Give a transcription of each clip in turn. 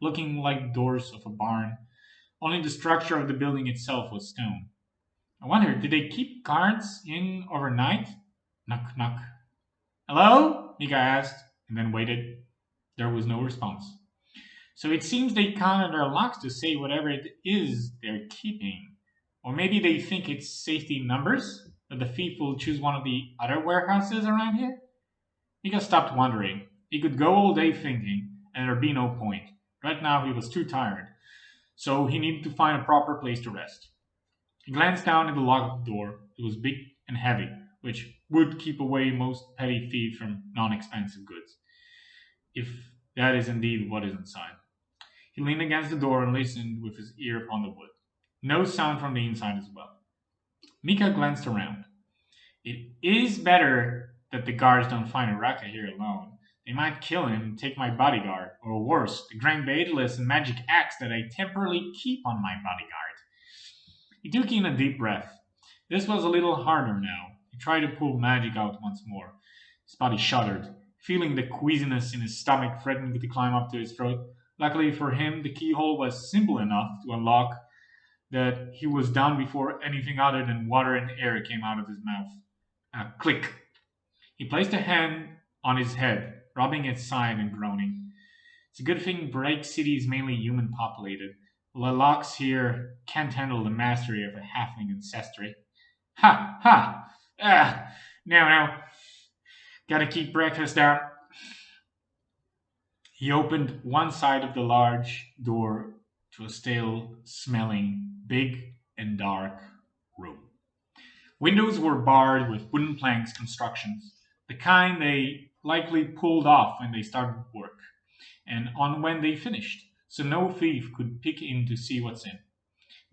looking like doors of a barn. Only the structure of the building itself was stone. I wonder, did they keep guards in overnight? Knock, knock. Hello? Mika asked, and then waited. There was no response. So it seems they counted their locks to say whatever it is they're keeping. Or maybe they think it's safety numbers? That the thief will choose one of the other warehouses around here? Mika stopped wondering. He could go all day thinking, and there'd be no point. Right now he was too tired, so he needed to find a proper place to rest. He glanced down at the locked door. It was big and heavy, which would keep away most petty thieves from non-expensive goods, if that is indeed what is inside. He leaned against the door and listened with his ear upon the wood. No sound from the inside as well. Mika glanced around. It is better that the guards don't find Araka here alone. They might kill him and take my bodyguard, or worse, the Grand Baetylus and magic axe that I temporarily keep on my bodyguard. He took in a deep breath. This was a little harder now. He tried to pull magic out once more. His body shuddered, feeling the queasiness in his stomach threatening to climb up to his throat. Luckily for him, the keyhole was simple enough to unlock that he was done before anything other than water and air came out of his mouth. A click. He placed a hand on his head, rubbing its side and groaning. It's a good thing Break City is mainly human populated. The locks here can't handle the mastery of a halfling ancestry. Ha! Ha! Ah! Now. Gotta keep breakfast down. He opened one side of the large door to a stale smelling, big and dark room. Windows were barred with wooden planks constructions, the kind they likely pulled off when they started work, and on when they finished, so no thief could peek in to see what's in.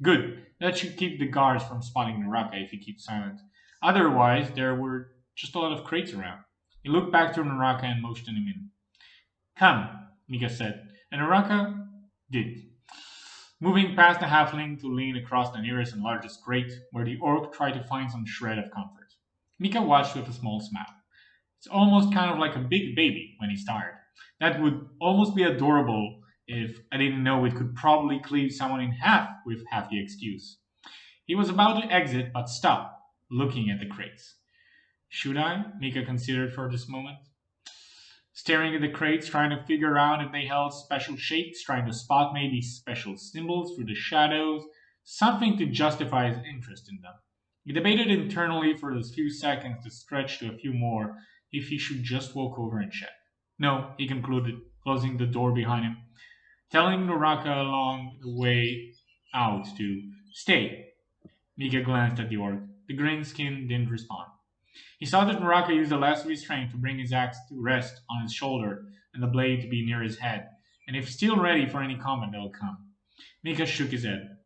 Good, that should keep the guards from spotting Naraka if he keeps silent. Otherwise, there were just a lot of crates around. He looked back to Naraka and motioned him in. Come, Mika said, and Naraka did, moving past the halfling to lean across the nearest and largest crate, where the orc tried to find some shred of comfort. Mika watched with a small smile. It's almost kind of like a big baby when he's tired. That would almost be adorable if I didn't know it could probably cleave someone in half with half the excuse. He was about to exit, but stopped, looking at the crates. Should I? Mika considered for this moment. Staring at the crates, trying to figure out if they held special shapes, trying to spot maybe special symbols through the shadows, something to justify his interest in them. He debated internally for those few seconds to stretch to a few more if he should just walk over and check. No, he concluded, closing the door behind him, telling Naraka along the way out to stay. Mika glanced at the orc. The green skin didn't respond. He saw that Naraka used the last of his strength to bring his axe to rest on his shoulder and the blade to be near his head, and if still ready for any combat that will come. Mika shook his head.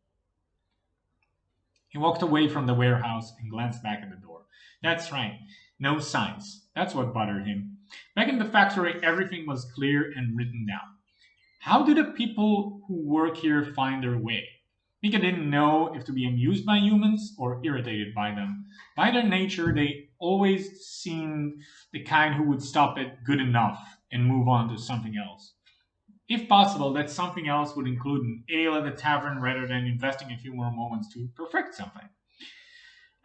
He walked away from the warehouse and glanced back at the door. That's right, no signs. That's what bothered him. Back in the factory, everything was clear and written down. How do the people who work here find their way? Mika didn't know if to be amused by humans or irritated by them. By their nature, they always seemed the kind who would stop at good enough and move on to something else. If possible, that something else would include an ale at the tavern rather than investing a few more moments to perfect something.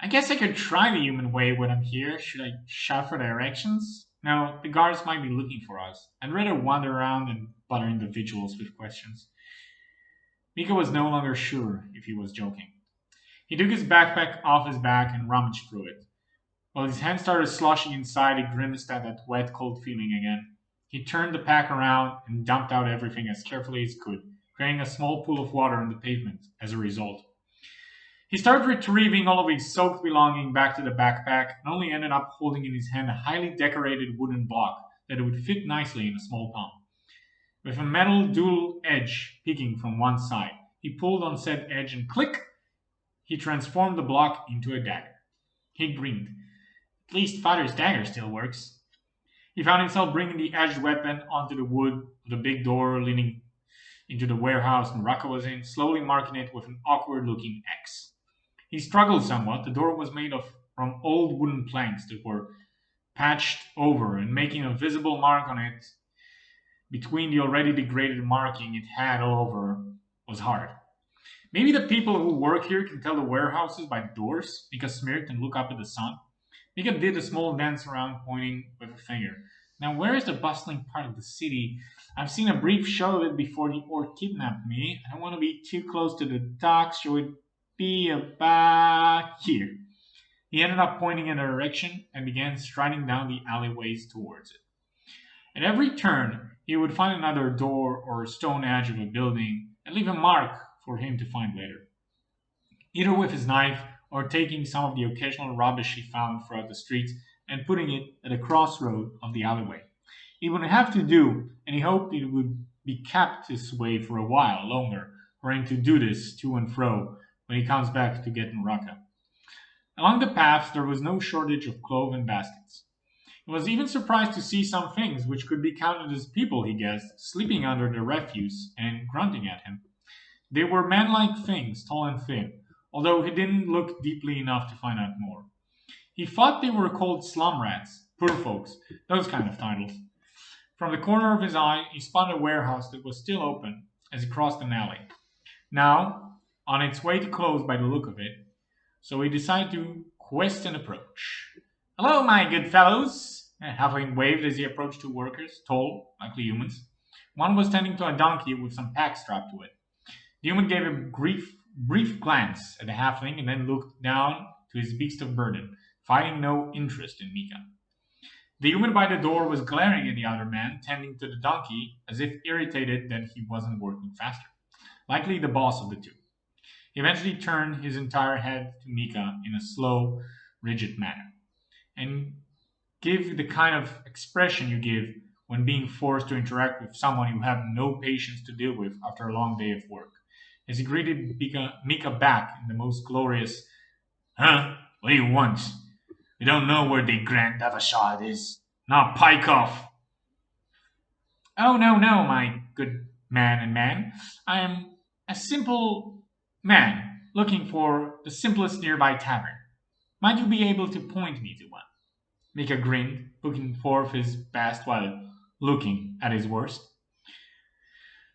I guess I could try the human way when I'm here. Should I shout for directions? No, the guards might be looking for us. I'd rather wander around than bother individuals with questions. Mika was no longer sure if he was joking. He took his backpack off his back and rummaged through it. While his hands started sloshing inside, he grimaced at that wet, cold feeling again. He turned the pack around and dumped out everything as carefully as he could, creating a small pool of water on the pavement as a result. He started retrieving all of his soaked belongings back to the backpack and only ended up holding in his hand a highly decorated wooden block that would fit nicely in a small palm. With a metal dual edge peeking from one side, he pulled on said edge and click! He transformed the block into a dagger. He grinned. At least Father's dagger still works. He found himself bringing the edged weapon onto the wood of the big door leading into the warehouse Naraka was in, slowly marking it with an awkward-looking X. He struggled somewhat. The door was made from old wooden planks that were patched over and making a visible mark on it between the already degraded marking it had all over was hard. Maybe the people who work here can tell the warehouses by the doors, because Smear can look up at the sun. Mika did a small dance around, pointing with a finger. Now, where is the bustling part of the city? I've seen a brief shot of it before the orc kidnapped me. I don't want to be too close to the docks, so it'd be about here. He ended up pointing in a direction and began striding down the alleyways towards it. At every turn, he would find another door or stone edge of a building and leave a mark for him to find later, either with his knife or taking some of the occasional rubbish he found throughout the streets and putting it at a crossroad of the alleyway. He would have to do, and he hoped it would be kept this way for a while longer for him to do this to and fro when he comes back to get Naraka. Along the paths there was no shortage of cloven baskets. He was even surprised to see some things which could be counted as people, he guessed, sleeping under the refuse and grunting at him. They were man-like things, tall and thin, although he didn't look deeply enough to find out more. He thought they were called slum rats, poor folks, those kind of titles. From the corner of his eye, he spotted a warehouse that was still open as he crossed an alley. Now, on its way to close by the look of it, so he decided to quest an approach. "Hello, my good fellows," Halfling waved as he approached two workers, tall, likely humans. One was tending to a donkey with some packs strapped to it. The human gave a brief glance at the halfling and then looked down to his beast of burden, finding no interest in Mika. The human by the door was glaring at the other man, tending to the donkey, as if irritated that he wasn't working faster. Likely the boss of the two. He eventually turned his entire head to Mika in a slow, rigid manner, and gave the kind of expression you give when being forced to interact with someone you have no patience to deal with after a long day of work. As he greeted Mika back in the most glorious, "Huh? What do you want? We don't know where the Grand Baetylus is. Now pike off." "Oh, no, no, my good man. I am a simple man looking for the simplest nearby tavern. Might you be able to point me to one?" Mika grinned, putting forth his best while looking at his worst.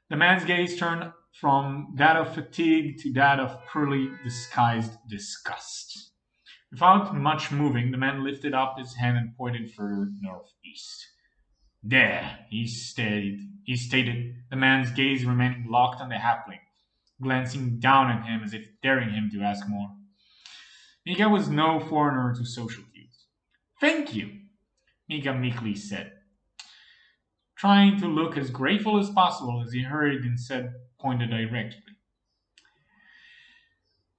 The man's gaze turned from that of fatigue to that of poorly disguised disgust. Without much moving, the man lifted up his hand and pointed further northeast. "There," he stated, the man's gaze remaining locked on the halfling, glancing down at him as if daring him to ask more. Mika was no foreigner to social cues. "Thank you," Mika meekly said, trying to look as grateful as possible as he hurried and said, pointed directly.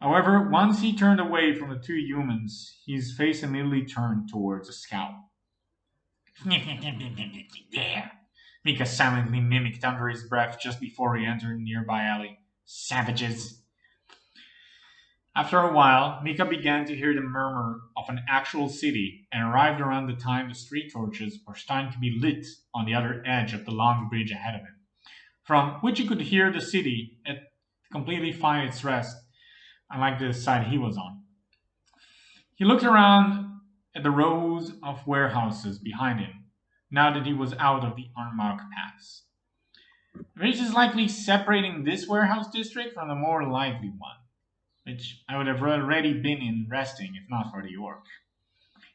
However, once he turned away from the two humans, his face immediately turned towards a scowl. "There," Mika silently mimicked under his breath just before he entered a nearby alley. "Savages." After a while, Mika began to hear the murmur of an actual city and arrived around the time the street torches were starting to be lit on the other edge of the long bridge ahead of him, from which he could hear the city at completely find its rest, unlike the side he was on. He looked around at the rows of warehouses behind him, now that he was out of the unmarked paths. The bridge is likely separating this warehouse district from the more lively one, which I would have already been in resting if not for the orc.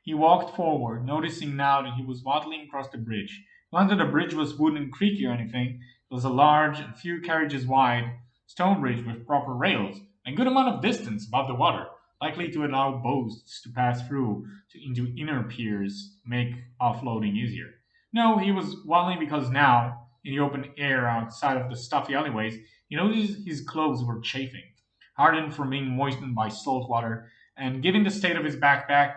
He walked forward, noticing now that he was waddling across the bridge. Not that the bridge was wooden and creaky or anything, it was a large and few carriages wide stone bridge with proper rails, and a good amount of distance above the water, likely to allow boats to pass through into inner piers, make offloading easier. No, he was waddling because now, in the open air outside of the stuffy alleyways, he noticed his clothes were chafing, hardened from being moistened by salt water, and given the state of his backpack,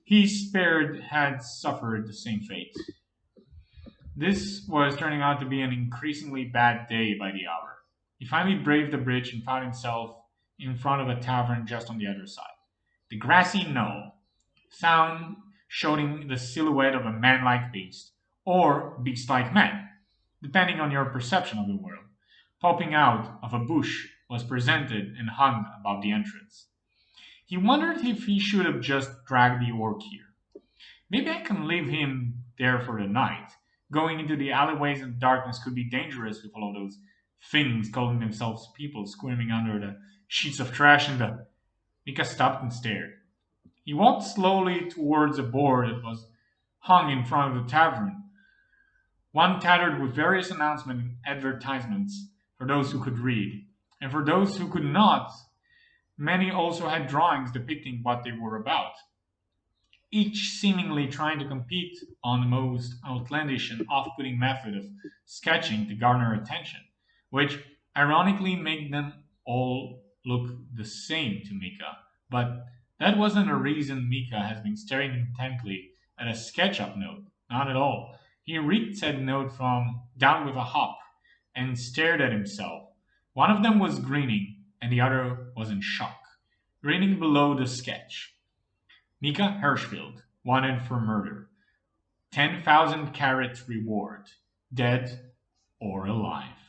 he spared had suffered the same fate. This was turning out to be an increasingly bad day by the hour. He finally braved the bridge and found himself in front of a tavern just on the other side. The grassy knoll, sound showing the silhouette of a man-like beast, or beast-like man, depending on your perception of the world, popping out of a bush, was presented and hung above the entrance. He wondered if he should have just dragged the orc here. Maybe I can leave him there for the night. Going into the alleyways in the darkness could be dangerous with all of those things calling themselves people squirming under the sheets of trash in the. Mika stopped and stared. He walked slowly towards a board that was hung in front of the tavern, one tattered with various announcements and advertisements for those who could read. And for those who could not, many also had drawings depicting what they were about, each seemingly trying to compete on the most outlandish and off-putting method of sketching to garner attention, which ironically made them all look the same to Mika. But that wasn't a reason Mika has been staring intently at a SketchUp note. Not at all. He read said note from down with a hop and stared at himself. One of them was grinning, and the other was in shock. Grinning below the sketch. Mika Hirschfield, wanted for murder. 10,000 carats reward. Dead or alive.